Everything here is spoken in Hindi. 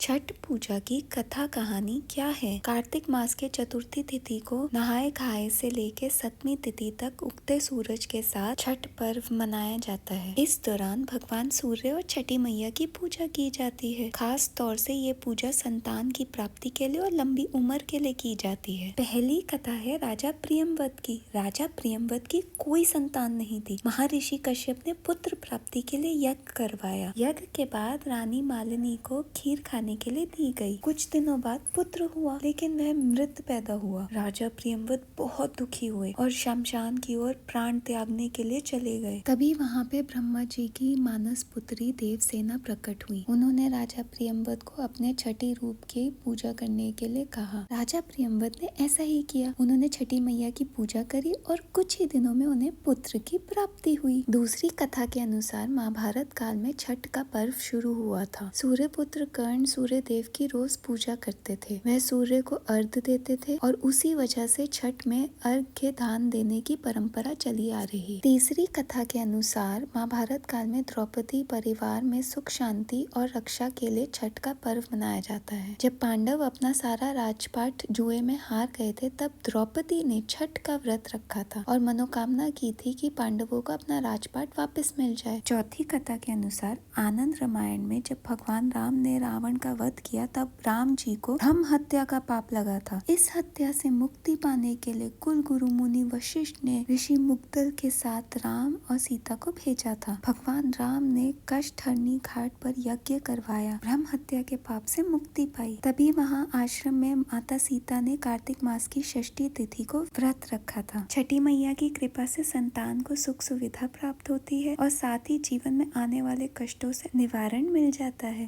छठ पूजा की कथा कहानी क्या है। कार्तिक मास के चतुर्थी तिथि को नहाए खाए से लेके सप्तमी तिथि तक उगते सूरज के साथ छठ पर्व मनाया जाता है। इस दौरान भगवान सूर्य और छठी मैया की पूजा की जाती है। खास तौर से ये पूजा संतान की प्राप्ति के लिए और लंबी उम्र के लिए की जाती है। पहली कथा है राजा प्रियंवद की। राजा प्रियंवद की कोई संतान नहीं थी। महर्षि कश्यप ने पुत्र प्राप्ति के लिए यज्ञ करवाया। यज्ञ के बाद रानी मालिनी को खीर खाने के लिए दी गई। कुछ दिनों बाद पुत्र हुआ, लेकिन वह मृत पैदा हुआ। राजा प्रियंवद बहुत दुखी हुए और शमशान की ओर प्राण त्यागने के लिए चले गए। तभी वहाँ पे ब्रह्मा जी की मानस पुत्री देवसेना प्रकट हुई। उन्होंने राजा प्रियंवद को अपने छठी रूप की पूजा करने के लिए कहा। राजा प्रियंवद ने ऐसा ही किया। उन्होंने छठी मैया की पूजा करी और कुछ ही दिनों में उन्हें पुत्र की प्राप्ति हुई। दूसरी कथा के अनुसार महाभारत काल में छठ का पर्व शुरू हुआ था। सूर्य पुत्र कर्ण सूर्य देव की रोज पूजा करते थे। वह सूर्य को अर्घ देते थे और उसी वजह से छठ में अर्घ के दान देने की परंपरा चली आ रही। तीसरी कथा के अनुसार महाभारत काल में द्रौपदी परिवार में सुख शांति और रक्षा के लिए छठ का पर्व मनाया जाता है। जब पांडव अपना सारा राजपाट जुए में हार गए थे, तब द्रौपदी ने छठ का व्रत रखा था और मनोकामना की थी कि पांडवों को अपना राजपाट वापस मिल जाए। चौथी कथा के अनुसार आनंद रामायण में जब भगवान राम ने रावण का वध किया, तब राम जी को ब्रह्म हत्या का पाप लगा था। इस हत्या से मुक्ति पाने के लिए कुल गुरु मुनि वशिष्ठ ने ऋषि मुग्दल के साथ राम और सीता को भेजा था। भगवान राम ने कष्टहरणी घाट पर यज्ञ करवाया, ब्रह्म हत्या के पाप से मुक्ति पाई। तभी वहाँ आश्रम में माता सीता ने कार्तिक मास की षष्ठी तिथि को व्रत रखा था। छठी मैया की कृपा से संतान को सुख सुविधा प्राप्त होती है और साथ ही जीवन में आने वाले कष्टों से निवारण मिल जाता है।